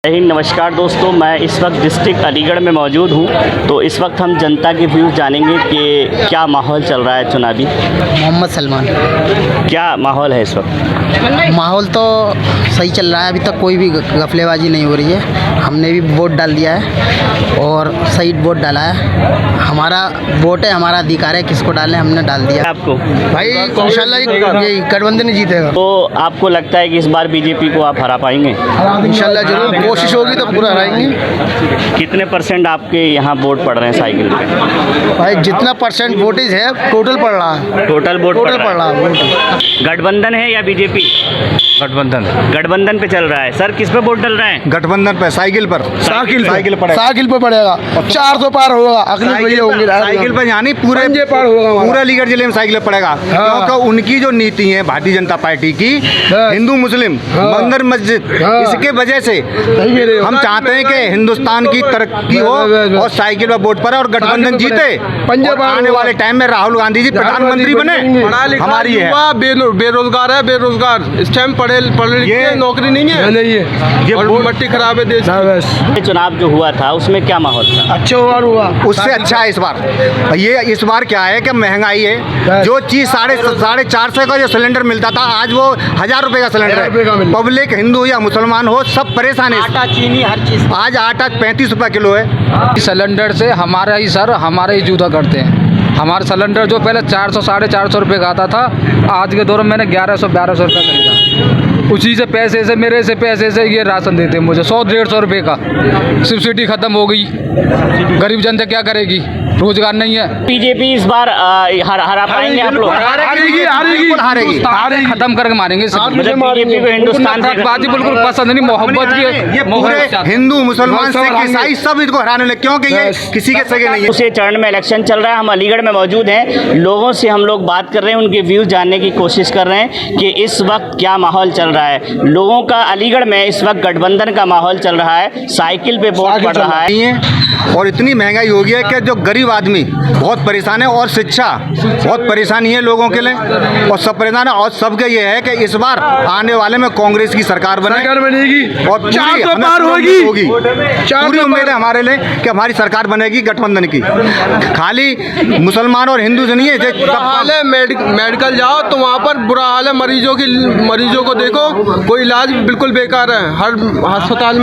नमस्कार दोस्तों, मैं इस वक्त डिस्ट्रिक्ट अलीगढ़ में मौजूद हूँ। तो इस वक्त हम जनता के व्यूज़ जानेंगे कि क्या माहौल चल रहा है चुनावी। मोहम्मद सलमान। क्या माहौल है इस वक्त? माहौल तो सही चल रहा है, अभी तक कोई भी गफलेबाजी नहीं हो रही है। हमने भी वोट डाल दिया है और सही वोट डाला है। हमारा वोट है, हमारा अधिकार है, किसको डालें हमने डाल दिया। आपको भाई इंशाल्लाह ये गठबंधन ही जीतेगा। तो आपको लगता है कि इस बार बीजेपी को आप हरा पाएंगे? इंशाल्लाह जरूर, कोशिश होगी तो पूरा हराएंगे। कितने % आपके यहाँ वोट पड़ रहे हैं साइकिल पे? भाई जितना % वोटेज है टोटल पड़ रहा है। टोटल वोट टोटल पड़ रहा है। गठबंधन है या बीजेपी? गठबंधन पे चल रहा है। सर किस पे वोट डल रहा है? गठबंधन पे, साइकिल पर। साइकिल पे पड़ेगा, 400 पार होगा। अगले भैया होंगे साइकिल पर, यानी पूरे पार होगा। पूरा अलीगढ़ जिले में साइकिल पड़ेगा। क्योंकि उनकी जो नीति है भारतीय जनता पार्टी की, हिंदू मुस्लिम मंदिर मस्जिद, इसके वजह से हम चाहते हैं कि हिंदुस्तान की तरक्की हो और साइकिल पर वोट पड़े और गठबंधन जीते। आने वाले टाइम में राहुल गांधी जी प्रधानमंत्री बने। हमारी है बेरोजगार है, बेरोजगार इस टाइम पढ़े लिखे नौकरी नहीं है, ये मट्टी खराब है देश की। चुनाव जो हुआ था उसमें क्या माहौल था? अच्छा हुआ। उससे अच्छा है इस बार। ये इस बार क्या है कि महंगाई है। जो चीज़ 450 का जो सिलेंडर मिलता था, आज वो 1000 रुपये का सिलेंडर है। पब्लिक हिंदू या मुसलमान हो, सब परेशान है। आटा चीनी हर चीज़, आज आटा 35 रुपये किलो है। सिलेंडर से हमारे ही जूता करते हैं। हमारा सिलेंडर जो पहले 400 साढ़े 400 रुपये का आता था, आज के दौर में मैंने 1100-1200 रुपये खरीदा। उसी से पैसे से, मेरे से पैसे से ये राशन देते हैं मुझे 100-150 रुपये का। सब्सिडी ख़त्म हो गई, गरीब जनता क्या करेगी, रोजगार नहीं है। बीजेपी इस बार हरा पाएंगे आप लोग? हारेगी। खत्म करके मारेंगे। बीजेपी को हिंदुस्तान से बाजी बिल्कुल पसंद नहीं, मोहब्बत ये पूरे हिंदू मुसलमान सिख ईसाई सब इसको हराने लगे, क्योंकि ये किसी के सगे नहीं है। दूसरे चरण में इलेक्शन चल रहा है। हम अलीगढ़ में मौजूद हैं, लोगों से हम लोग बात कर रहे हैं, उनके व्यूज़ जानने की कोशिश कर रहे हैं कि इस वक्त क्या माहौल चल रहा है लोगों का। अलीगढ़ में इस वक्त गठबंधन का माहौल चल रहा है, साइकिल पे वोट पड़ रहा है। और इतनी महंगाई हो गई है कि जो गरीब आदमी बहुत परेशान है, और शिक्षा बहुत परेशानी है लोगों के लिए, और सब परेशान है। और सबके ये है कि इस बार आने वाले में कांग्रेस की सरकार बनेगी और 400 पार होगी। पूरी उम्मीद है हमारे लिए कि हमारी सरकार बनेगी गठबंधन की। खाली मुसलमान और हिंदू से नहीं है। बुरा हाल है, मेडिकल जाओ तो वहाँ पर बुरा हाल है। मरीजों को देखो, कोई इलाज बिल्कुल बेकार है। हर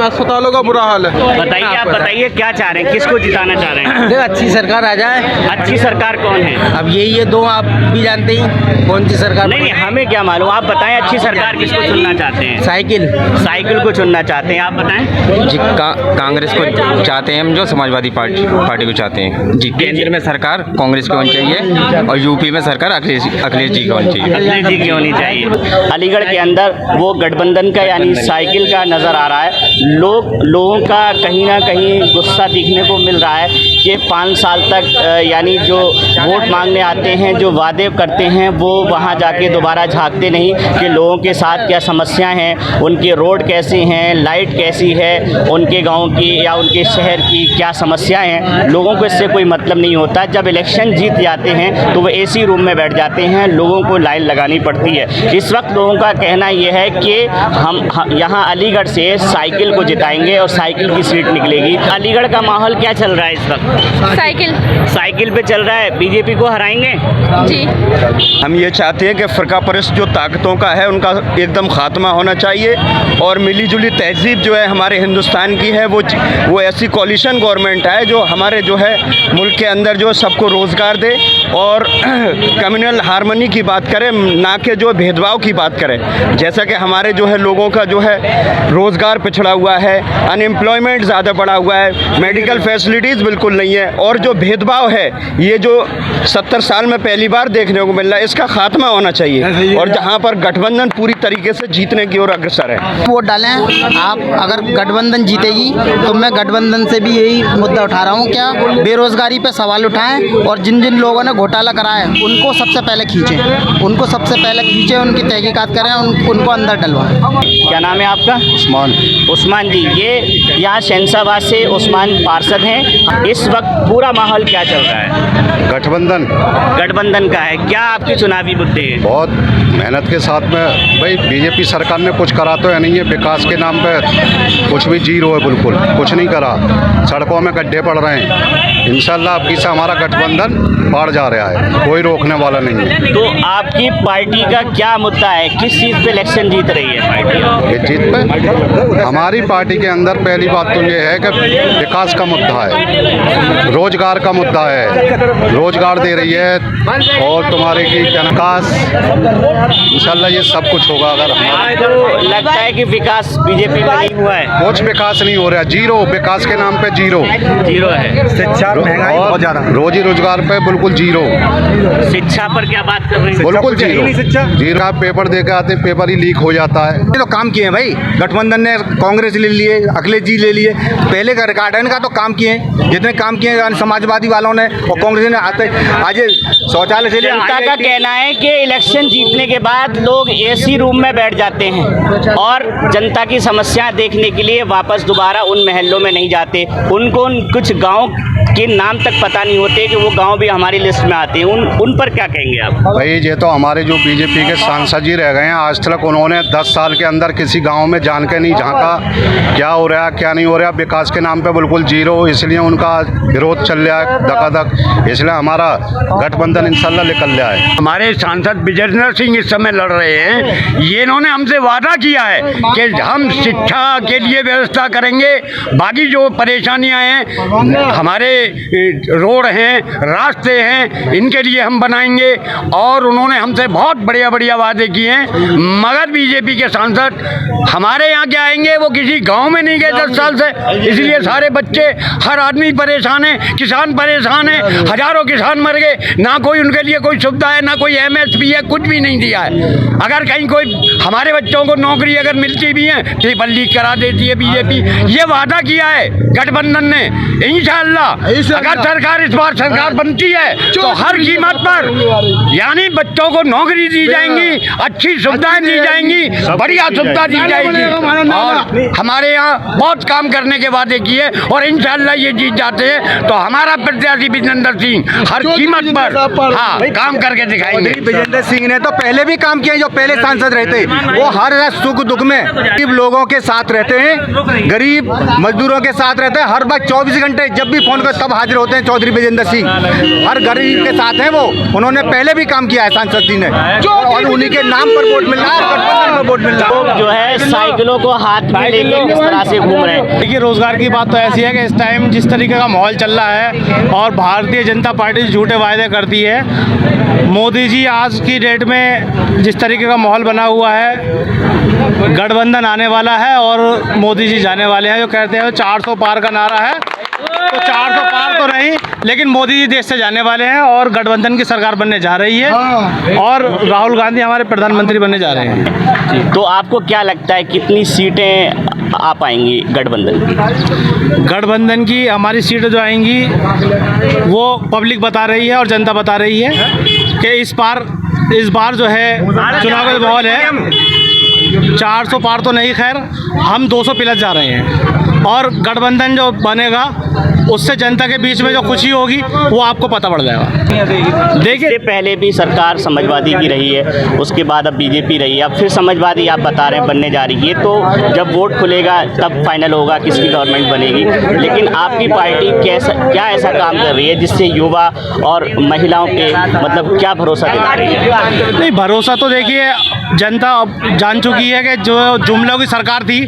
अस्पतालों का बुरा हाल है। बताइए, आप बताइए क्या चाह रहे हैं, किसको जिताना चाह रहे हैं? अच्छी सरकार आ जाए। अच्छी सरकार कौन है? अब यही है दो, आप भी जानते ही कौन सी सरकार। नहीं, हमें क्या मालूम, आप बताएं अच्छी सरकार किसको चुनना चाहते हैं? साइकिल को चुनना चाहते हैं, आप बताएं। जी कांग्रेस को चाहते हैं हम, जो समाजवादी पार्टी को चाहते हैं जी। केंद्र में सरकार कांग्रेस की होनी चाहिए और यूपी में सरकार अखिलेश जी की होनी चाहिए। अखिलेश जी की होनी चाहिए। अलीगढ़ के अंदर वो गठबंधन का यानी साइकिल का नज़र आ रहा है। लोगों का कहीं ना कहीं गुस्सा दिखने को मिल रहा है कि 5 साल तक यानी जो वोट मांगने आते हैं, जो वादे करते हैं, वो वहाँ जाके दोबारा झांकते नहीं कि लोगों के साथ क्या समस्याएं हैं, उनके रोड कैसे हैं, लाइट कैसी है, उनके गांव की या उनके शहर की क्या समस्याएं हैं। लोगों को इससे कोई मतलब नहीं होता। जब इलेक्शन जीत जाते हैं तो वो एसी रूम में बैठ जाते हैं, लोगों को लाइन लगानी पड़ती है। इस वक्त लोगों का कहना यह है कि हम यहाँ अलीगढ़ से साइकिल को जिताएंगे और साइकिल की सीट निकलेगी। अलीगढ़ का माहौल क्या चल रहा है इस वक्त? साइकिल पे चल रहा है। बीजेपी को हराएंगे जी। हम ये चाहते हैं कि फ़िरका परस्त जो ताकतों का है उनका एकदम ख़ात्मा होना चाहिए और मिलीजुली तहज़ीब जो है हमारे हिंदुस्तान की है, वो ऐसी कॉलिशन गवर्नमेंट है जो हमारे जो है मुल्क के अंदर जो सबको रोज़गार दे और कम्युनल हारमोनी की बात करें, ना कि जो भेदभाव की बात करें। जैसा कि हमारे जो है लोगों का जो है रोज़गार पिछड़ा हुआ है, अनएम्प्लॉयमेंट ज़्यादा बढ़ा हुआ है, मेडिकल फैसिलिटीज़ बिल्कुल नहीं है, और जो भेदभाव है ये जो 70 साल में पहली बार देखने को मिल रहा है, इसका खात्मा होना चाहिए। और जहाँ पर गठबंधन पूरी तरीके से जीतने की ओर अग्रसर है। वोट डालें आप। अगर गठबंधन जीतेगी तो मैं गठबंधन से भी यही मुद्दा उठा रहा हूँ, क्या बेरोजगारी पे सवाल उठाएं और जिन जिन लोगों ने घोटाला करा है उनको सबसे पहले खींचें, उनकी तहकीकात करें, उनको अंदर डलवाएं। क्या नाम है आपका? उस्मान। उस्मान जी, ये यहाँ शहनशाहबाद से उस्मान पार्षद हैं। इस वक्त पूरा माहौल क्या चल रहा है? गठबंधन का है। क्या आपके चुनावी मुद्दे हैं? बहुत मेहनत के साथ में भाई बीजेपी सरकार ने कुछ करा तो है नहीं है। विकास के नाम पे कुछ भी जीरो है, बिल्कुल कुछ नहीं करा। सड़कों में गड्ढे पड़ रहे हैं। इंशाल्लाह अब से हमारा गठबंधन बढ़ जा रहा है, कोई रोकने वाला नहीं है। तो आपकी पार्टी का क्या मुद्दा है? किस चीज़ पे इलेक्शन जीत रही है पार्टी? ये जीत पे हमारी पार्टी के अंदर पहली बात तो ये है कि विकास का मुद्दा है, रोजगार का मुद्दा है, रोजगार दे रही है और तुम्हारे की विकास इंशाल्लाह ये सब कुछ होगा। अगर आपको लगता है कि विकास बीजेपी में नहीं हुआ है? कुछ विकास नहीं हो रहा, जीरो विकास के नाम पे जीरो है। शिक्षा महंगाई बहुत ज़्यादा, रोजी रोजगार पे बिल्कुल जीरो। शिक्षा पर क्या बात कर रहे हैं? बिल्कुल जीरो। आप पेपर दे के आते पेपर ही लीक हो जाता है। ये तो काम किए हैं भाई, गठबंधन ने कांग्रेस ले लिए, अखिलेश जी ले लिए, पहले का रिकॉर्ड है इनका, तो काम किए हैं जितने काम किए हैं समाजवादी वालों ने और कांग्रेस ने। आते आज शौचालय से जनता का कहना है कि इलेक्शन जीतने के बाद लोग एसी रूम में बैठ जाते हैं और जनता की समस्याएं देखने के लिए वापस दोबारा उन महलों में नहीं जाते। उनको कुछ गांव के नाम तक पता नहीं होते कि वो गांव भी हमारी लिस्ट में आते हैं। उन पर क्या कहेंगे आप? भाई ये तो हमारे जो बीजेपी के सांसद जी रह गए हैं, आज तक उन्होंने 10 साल के अंदर किसी गांव में जान के नहीं झांका क्या हो रहा है क्या नहीं हो रहा। विकास के नाम पे बिल्कुल जीरो, इसलिए उनका विरोध चल रहा है धकाधक। इसलिए हमारा गठबंधन इंशाल्लाह निकल रहा है। हमारे सांसद विजेंद्र सिंह इस समय लड़ रहे हैं। ये इन्होंने हमसे वादा किया है कि हम शिक्षा के लिए व्यवस्था करेंगे, बाकी जो परेशानियां हैं, हमारे रोड हैं, रास्ते हैं, इनके लिए हम बनाएंगे। और उन्होंने हमसे बहुत बढ़िया बढ़िया वादे किए हैं। मगर बीजेपी के सांसद हमारे यहाँ क्या आएंगे, वो किसी गांव में नहीं गए 10 साल से, इसलिए सारे बच्चे, हर आदमी परेशान है, किसान परेशान है, हजारों किसान मर गए, ना कोई उनके लिए कोई सुविधा है, ना कोई MSP है, कुछ भी नहीं दिया है। अगर कहीं कोई हमारे बच्चों को नौकरी अगर मिलती भी है पेपर लीक करा देती है बीजेपी। ये वादा किया है गठबंधन ने। इंशाअल्लाह अगर सरकार इस बार सरकार बनती है तो हर कीमत पर यानी बच्चों को नौकरी दी जाएंगी, अच्छी सुविधाएं दी जाएंगी, बढ़िया सुविधा दी जाएगी। और हमारे यहाँ बहुत काम करने के वादे किए और इंशाअल्लाह ये जीत जाते हैं तो हमारा प्रत्याशी विजेंद्र सिंह हर कीमत पर काम करके दिखाएंगे। विजेंद्र सिंह ने तो पहले भी काम किया, जो पहले सांसद रहते वो हर सुख दुख में गरीब लोगों के साथ रहते हैं, गरीब मजदूरों के साथ रहते हैं। हर वक्त 24 घंटे जब भी फोन कर तब हाजिर होते हैं चौधरी विजेंद्र सिंह। हर गरीब के साथ हैं वो, उन्होंने पहले भी काम किया है सांसद जी ने और उन्हीं के नाम पर वोट मिल रहा है, गठबंधन में वोट मिल रहा है। लोग जो है साइकिलों को हाथ में लेके किस तरह से घूम रहे हैं? देखिए रोजगार की बात तो ऐसी है कि इस टाइम जिस तरीके का माहौल चल रहा है और भारतीय जनता पार्टी झूठे वायदे करती है। मोदी जी आज की डेट में जिस तरीके का माहौल बना हुआ है, गठबंधन आने वाला है और मोदी जी जाने वाले हैं। जो कहते हैं 400 पार का नारा है, तो 400 पार तो नहीं, लेकिन मोदी जी देश से जाने वाले हैं और गठबंधन की सरकार बनने जा रही है और राहुल गांधी हमारे प्रधानमंत्री बनने जा रहे हैं। तो आपको क्या लगता है कितनी सीटें आ पाएंगी गठबंधन की? हमारी सीटें जो आएंगी वो पब्लिक बता रही है और जनता बता रही है कि इस बार जो है चुनाव का माहौल है 400 पार तो नहीं, खैर हम 200 प्लस जा रहे हैं और गठबंधन जो बनेगा उससे जनता के बीच में जो खुशी होगी वो आपको पता पड़ जाएगा। देखिए पहले भी सरकार समाजवादी की रही है, उसके बाद अब बीजेपी रही है, अब फिर समाजवादी आप बता रहे हैं बनने जा रही है। तो जब वोट खुलेगा तब फाइनल होगा किसकी गवर्नमेंट बनेगी। लेकिन आपकी पार्टी क्या ऐसा काम कर रही है जिससे युवा और महिलाओं पे मतलब क्या भरोसा दिला रही है? नहीं, भरोसा तो देखिए जनता अब जान चुकी है कि जो जुमलों की सरकार थी,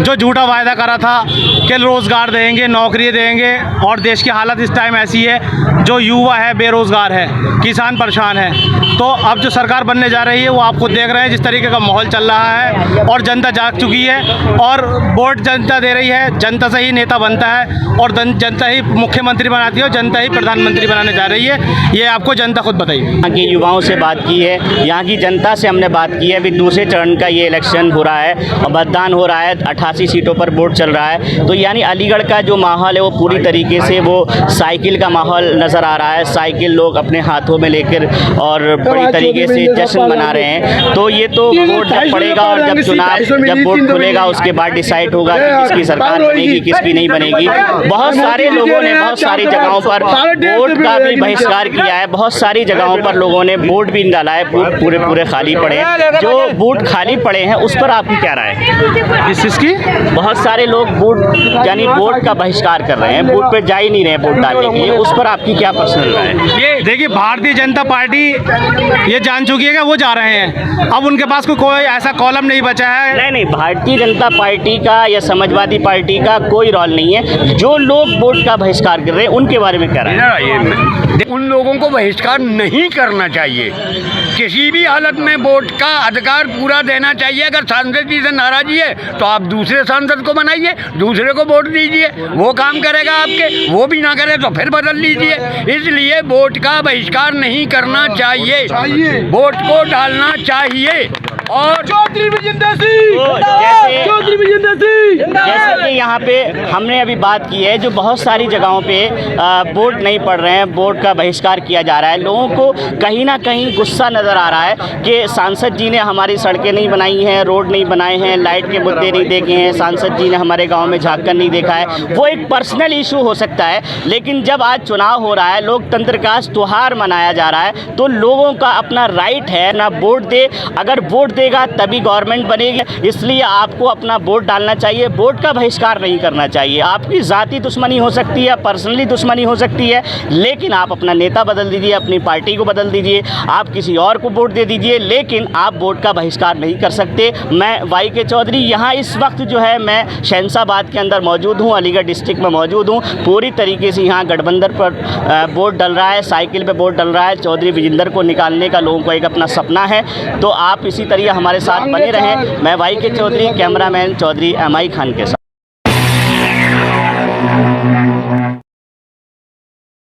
जो झूठा वायदा करा था कि रोज़गार देंगे, नौकरी देंगे, और देश की हालत इस टाइम ऐसी है, जो युवा है बेरोज़गार है, किसान परेशान है। तो अब जो सरकार बनने जा रही है वो आप खुद देख रहे हैं जिस तरीके का माहौल चल रहा है और जनता जाग चुकी है और वोट जनता दे रही है। जनता से ही नेता बनता है और जनता ही मुख्यमंत्री बनाती है और जनता ही प्रधानमंत्री बनाने जा रही है। ये आपको जनता खुद बताइए। यहाँ के युवाओं से बात की है, यहाँ की जनता से हमने बात की है, अभी दूसरे चरण का ये इलेक्शन हो रहा है और मतदान हो रहा है, 88 सीटों पर वोट चल रहा है। तो यानी अलीगढ़ का जो माहौल है वो पूरी तरीके से वो साइकिल का माहौल नज़र आ रहा है। साइकिल लोग अपने हाथों में लेकर और बड़ी तरीके से जश्न मना रहे हैं। तो ये तो वोट जब पड़ेगा और जब वोट खुलेगा उसके बाद डिसाइड होगा कि किसकी सरकार बनेगी, किसकी नहीं बनेगी। बहुत सारे लोगों ने बहुत सारी जगहों पर वोट का भी बहिष्कार किया है, बहुत सारी जगहों पर लोगों ने वोट भी नहीं डाला है, बूथ पूरे पूरे खाली पड़े हैं। जो बूथ खाली पड़े हैं उस पर आपकी क्या राय है? इस चीज़ की बहुत सारे लोग वोट यानी वोट का बहिष्कार कर रहे हैं, वोट पे जा ही नहीं रहे वोट डालने के लिए, उस पर आपकी क्या पर्सनल राय है? ये देखिए, भारतीय जनता पार्टी ये जान चुकी है कि वो जा रहे हैं, अब उनके पास कोई ऐसा कॉलम नहीं बचा है। नहीं, भारतीय जनता पार्टी का या समाजवादी पार्टी का कोई रोल नहीं है। जो लोग वोट का बहिष्कार कर रहे हैं उनके बारे में क्या राय है? उन लोगों को बहिष्कार नहीं करना चाहिए, किसी भी हालत में वोट का अधिकार पूरा देना चाहिए। अगर सांसद जी से नाराजी है तो आप दूसरे सांसद को बनाइए, दूसरे को वोट दीजिए, वो काम करेगा आपके, वो भी ना करे तो फिर बदल लीजिए। इसलिए वोट का बहिष्कार नहीं करना चाहिए, वोट को डालना चाहिए। और जैसे कि यहाँ पे हमने अभी बात की है, जो बहुत सारी जगहों पे वोट नहीं पड़ रहे हैं, वोट का बहिष्कार किया जा रहा है। लोगों को कहीं ना कहीं गुस्सा नज़र आ रहा है कि सांसद जी ने हमारी सड़कें नहीं बनाई हैं, रोड नहीं बनाए हैं, लाइट के मुद्दे नहीं देखे हैं, सांसद जी ने हमारे गांव में झाँक कर नहीं देखा है। वो एक पर्सनल इशू हो सकता है, लेकिन जब आज चुनाव हो रहा है, लोकतंत्र का त्योहार मनाया जा रहा है, तो लोगों का अपना राइट है ना वोट दे। अगर वोट देगा तभी गवर्नमेंट बनेगी, इसलिए आपको अपना वोट डालना चाहिए, वोट का बहिष्कार नहीं करना चाहिए। आपकी ज़ाती दुश्मनी हो सकती है, पर्सनली दुश्मनी हो सकती है, लेकिन आप अपना नेता बदल दीजिए, अपनी पार्टी को बदल दीजिए, आप किसी और को वोट दे दीजिए, लेकिन आप वोट का बहिष्कार नहीं कर सकते। मैं वाई.के. चौधरी यहाँ इस वक्त जो है मैं शहंशाबाद के अंदर मौजूद हूँ, अलीगढ़ डिस्ट्रिक्ट में मौजूद हूँ। पूरी तरीके से यहाँ गठबंधन पर वोट डल रहा है, साइकिल पर वोट डल रहा है। चौधरी विजेंद्र को निकालने का लोगों को एक अपना सपना है। तो आप इसी तरह हमारे साथ बने रहें। मैं वाई.के. चौधरी, कैमरामैन चौधरी MI खान के साथ।